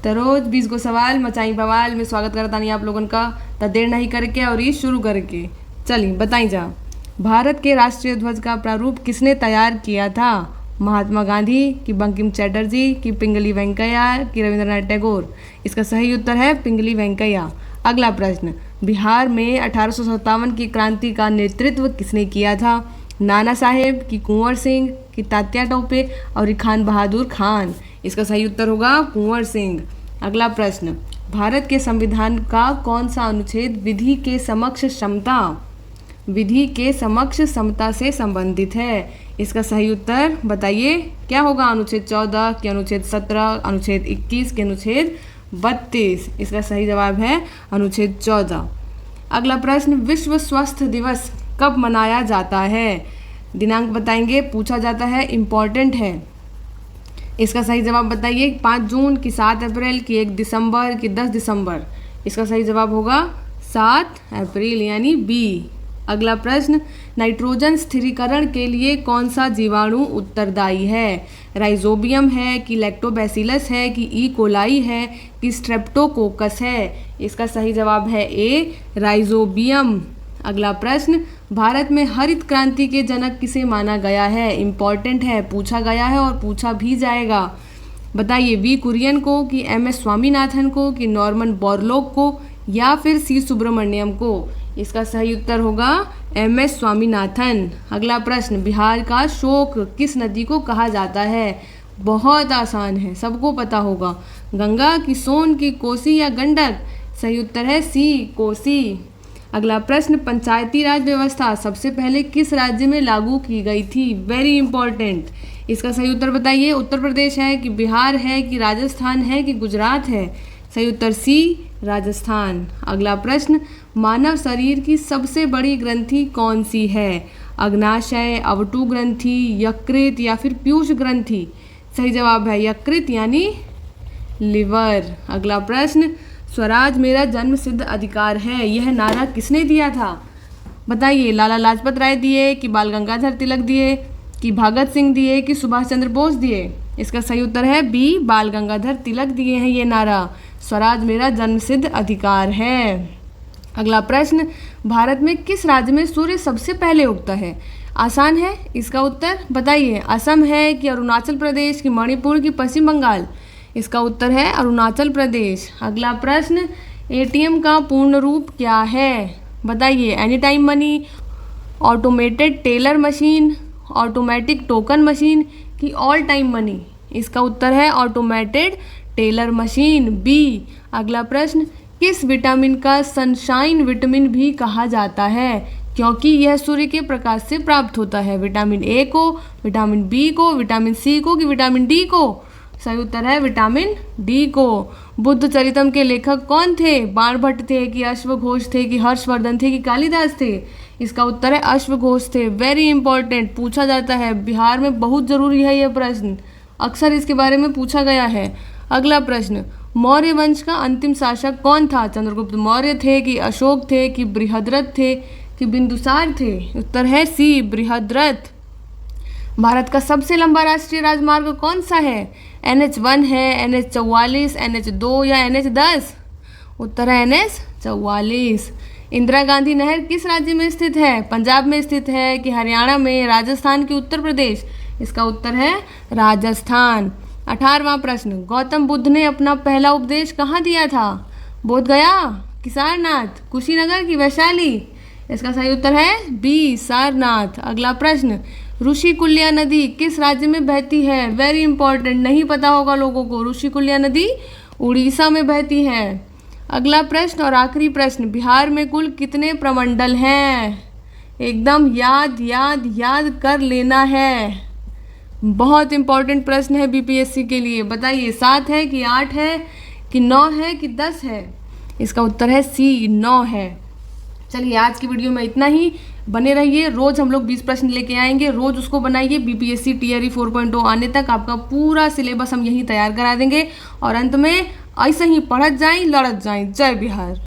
तो रोज 20 गो सवाल मचाई बवाल में स्वागत करता नहीं आप लोगन का। तो देर नहीं करके और ये शुरू करके चलिए बताई जा। भारत के राष्ट्रीय ध्वज का प्रारूप किसने तैयार किया था? महात्मा गांधी कि बंकिम चटर्जी कि पिंगली वेंकैया कि रविंद्रनाथ टैगोर? इसका सही उत्तर है पिंगली वेंकैया। अगला प्रश्न, बिहार में 1857 की क्रांति का नेतृत्व किसने किया था? नाना साहेब कि कुंवर सिंह कि तात्या टोपे और खान बहादुर खान? इसका सही उत्तर होगा कुंवर सिंह। अगला प्रश्न, भारत के संविधान का कौन सा अनुच्छेद विधि के समक्ष समता से संबंधित है? इसका सही उत्तर बताइए क्या होगा? अनुच्छेद 14 कि अनुच्छेद 17, अनुच्छेद 21 कि अनुच्छेद 32? इसका सही जवाब है अनुच्छेद 14। अगला प्रश्न, विश्व स्वास्थ्य दिवस कब मनाया जाता है? दिनांक बताएंगे, पूछा जाता है, इम्पॉर्टेंट है। इसका सही जवाब बताइए 5 जून कि 7 अप्रैल कि 1 दिसंबर कि 10 दिसंबर? इसका सही जवाब होगा 7 अप्रैल यानी बी। अगला प्रश्न, नाइट्रोजन स्थिरीकरण के लिए कौन सा जीवाणु उत्तरदायी है? राइजोबियम है कि लैक्टोबैसिलस है कि ई कोलाई है कि स्ट्रेप्टोकोकस है? इसका सही जवाब है ए, राइजोबियम। अगला प्रश्न, भारत में हरित क्रांति के जनक किसे माना गया है? इम्पॉर्टेंट है, पूछा गया है और पूछा भी जाएगा। बताइए वी कुरियन को कि एम.एस. स्वामीनाथन को कि नॉर्मन बोरलॉग को या फिर सी सुब्रमण्यम को? इसका सही उत्तर होगा एम.एस. स्वामीनाथन। अगला प्रश्न, बिहार का शोक किस नदी को कहा जाता है? बहुत आसान है, सबको पता होगा। गंगा की, सोन की, कोसी या गंडक? सही उत्तर है सी, कोसी। अगला प्रश्न, पंचायती राज व्यवस्था सबसे पहले किस राज्य में लागू की गई थी? Very important. इसका सही उत्तर बताइए। उत्तर प्रदेश है कि बिहार है कि राजस्थान है कि गुजरात है? सही उत्तर सी, राजस्थान। अगला प्रश्न, मानव शरीर की सबसे बड़ी ग्रंथि कौन सी है? अग्नाशय, अवटु ग्रंथि, यकृत या फिर पीयूष ग्रंथि? सही जवाब है यकृत यानी लिवर। अगला प्रश्न, स्वराज मेरा जन्म सिद्ध अधिकार है, यह नारा किसने दिया था? बताइए लाला लाजपत राय दिए कि बाल गंगाधर तिलक दिए कि भगत सिंह दिए कि सुभाष चंद्र बोस दिए? इसका सही उत्तर है बी, बाल गंगाधर तिलक दिए हैं ये नारा, स्वराज मेरा जन्म सिद्ध अधिकार है। अगला प्रश्न, भारत में किस राज्य में सूर्य सबसे पहले उगता है? आसान है, इसका उत्तर बताइए। असम है कि अरुणाचल प्रदेश कि मणिपुर कि पश्चिम बंगाल? इसका उत्तर है अरुणाचल प्रदेश। अगला प्रश्न, एटीएम का पूर्ण रूप क्या है? बताइए any time money, automated teller machine, automatic token machine कि ऑल टाइम मनी? इसका उत्तर है ऑटोमेटेड टेलर मशीन, बी। अगला प्रश्न, किस विटामिन का सनशाइन विटामिन भी कहा जाता है? क्योंकि यह सूर्य के प्रकाश से प्राप्त होता है। विटामिन ए को, विटामिन बी को, विटामिन सी को कि विटामिन डी को? सही उत्तर है विटामिन डी को। बुद्ध चरितम के लेखक कौन थे? बाणभट्ट थे कि अश्वघोष थे कि हर्षवर्धन थे कि कालिदास थे? इसका उत्तर है अश्वघोष थे। वेरी इंपॉर्टेंट, पूछा जाता है, बिहार में बहुत जरूरी है यह प्रश्न, अक्सर इसके बारे में पूछा गया है। अगला प्रश्न, मौर्य वंश का अंतिम शासक कौन था? चंद्रगुप्त मौर्य थे कि अशोक थे कि बृहद्रथ थे कि बिंदुसार थे? उत्तर है सी, बृहद्रथ। भारत का सबसे लंबा राष्ट्रीय राजमार्ग कौन सा है? NH1 है, NH44, NH2 या NH10? उत्तर है NH44। इंदिरा गांधी नहर किस राज्य में स्थित है? पंजाब में स्थित है कि हरियाणा में, राजस्थान कि उत्तर प्रदेश? इसका उत्तर है राजस्थान। 18वां प्रश्न, गौतम बुद्ध ने अपना पहला उपदेश कहाँ दिया था? बोध गया कि सारनाथ, कुशीनगर की वैशाली? इसका सही उत्तर है बी, सारनाथ। अगला प्रश्न, ऋषिकुल्या नदी किस राज्य में बहती है? वेरी इंपॉर्टेंट, नहीं पता होगा लोगों को, ऋषिकुल्या नदी उड़ीसा में बहती है। अगला प्रश्न और आखिरी प्रश्न, बिहार में कुल कितने प्रमंडल हैं? एकदम याद याद याद कर लेना है, बहुत इंपॉर्टेंट प्रश्न है बीपीएससी के लिए। बताइए 7 है कि 8 है कि 9 है कि 10 है? इसका उत्तर है सी, 9 है। चलिए आज की वीडियो में इतना ही, बने रहिए, रोज हम लोग 20 प्रश्न लेके आएंगे, रोज उसको बनाइए। बीपीएससी टीआरई 4.0 आने तक आपका पूरा सिलेबस हम यहीं तैयार करा देंगे और अंत में ऐसे ही पढ़त जाएं, लड़त जाएं। जय बिहार।